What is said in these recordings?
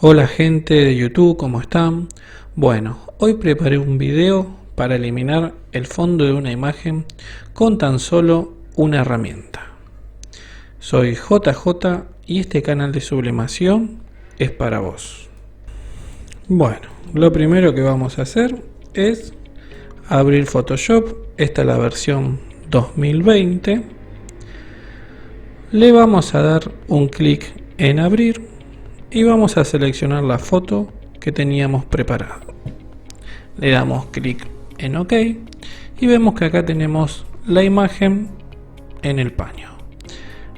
Hola gente de YouTube, ¿cómo están? Bueno, hoy preparé un video para eliminar el fondo de una imagen con tan solo una herramienta. Soy JJ y este canal de sublimación es para vos. Bueno, lo primero que vamos a hacer es abrir Photoshop. Esta es la versión 2020. Le vamos a dar un clic en abrir y vamos a seleccionar la foto que teníamos preparada. Le damos clic en OK y vemos que acá tenemos la imagen en el paño.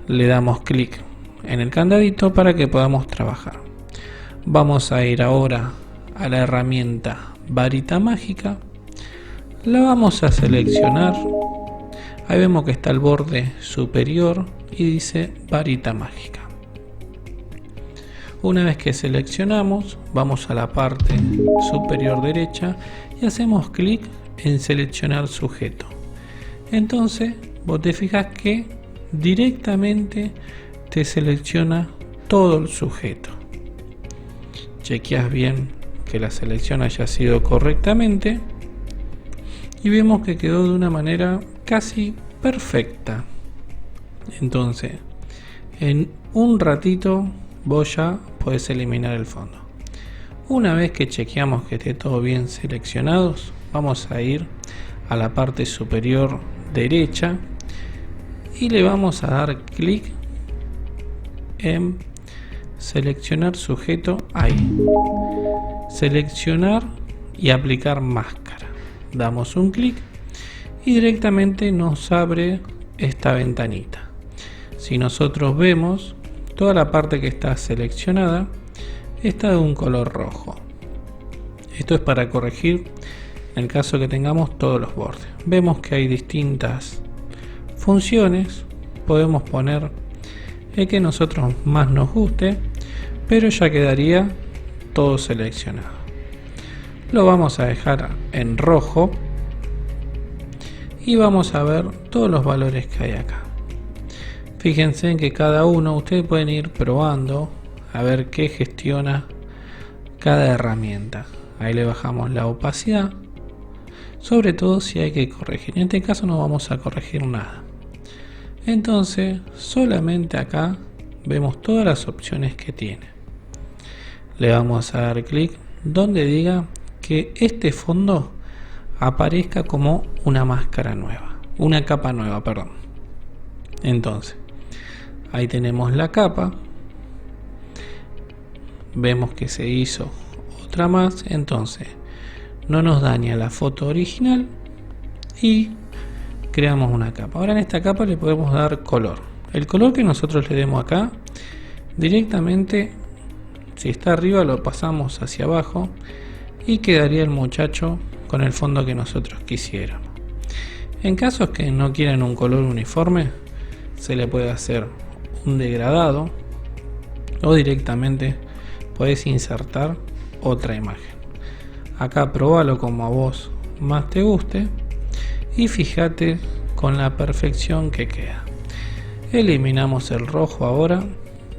Le damos clic en el candadito para que podamos trabajar. Vamos a ir ahora a la herramienta varita mágica. La vamos a seleccionar. Ahí vemos que está el borde superior y dice varita mágica. Una vez que seleccionamos, vamos a la parte superior derecha y hacemos clic en seleccionar sujeto. Entonces vos te fijas que directamente te selecciona todo el sujeto. Chequeas bien que la selección haya sido correctamente y vemos que quedó de una manera casi perfecta. Entonces en un ratito vos ya podés eliminar el fondo. Una vez que chequeamos que esté todo bien seleccionado, vamos a ir a la parte superior derecha y le vamos a dar clic en seleccionar sujeto ahí. Seleccionar y aplicar máscara. Damos un clic y directamente nos abre esta ventanita. Si nosotros vemos, toda la parte que está seleccionada está de un color rojo. Esto es para corregir en el caso que tengamos todos los bordes. Vemos que hay distintas funciones. Podemos poner el que a nosotros más nos guste, pero ya quedaría todo seleccionado. Lo vamos a dejar en rojo y vamos a ver todos los valores que hay acá. Fíjense en que cada uno, ustedes pueden ir probando a ver qué gestiona cada herramienta. Ahí le bajamos la opacidad, sobre todo si hay que corregir. En este caso no vamos a corregir nada. Entonces solamente acá vemos todas las opciones que tiene. Le vamos a dar clic donde diga que este fondo aparezca como una máscara nueva, una capa nueva, perdón. Entonces ahí tenemos la capa. Vemos que se hizo otra más. Entonces no nos daña la foto original y creamos una capa. Ahora en esta capa le podemos dar color. El color que nosotros le demos acá, directamente, si está arriba lo pasamos hacia abajo y quedaría el muchacho con el fondo que nosotros quisiéramos. En casos que no quieran un color uniforme, se le puede hacer un degradado o directamente podés insertar otra imagen. Acá probalo como a vos más te guste y fíjate con la perfección que queda. Eliminamos el rojo ahora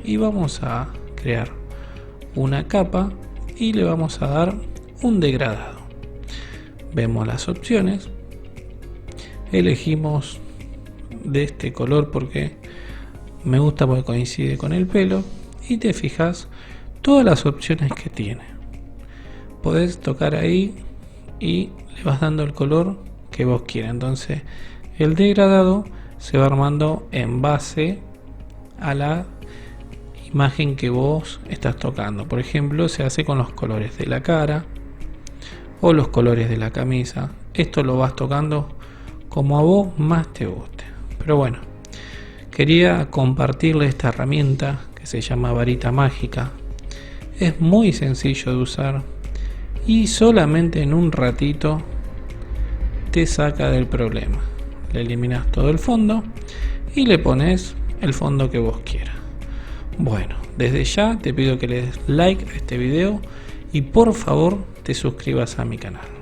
y vamos a crear una capa y le vamos a dar un degradado. Vemos las opciones, elegimos de este color porque me gusta porque coincide con el pelo y te fijas todas las opciones que tiene. Podés tocar ahí y le vas dando el color que vos quieras. Entonces el degradado se va armando en base a la imagen que vos estás tocando. Por ejemplo, se hace con los colores de la cara o los colores de la camisa. Esto lo vas tocando como a vos más te guste. Pero bueno, quería compartirle esta herramienta que se llama varita mágica. Es muy sencillo de usar y solamente en un ratito te saca del problema. Le eliminas todo el fondo y le pones el fondo que vos quieras. Bueno, desde ya te pido que le des like a este video y por favor te suscribas a mi canal.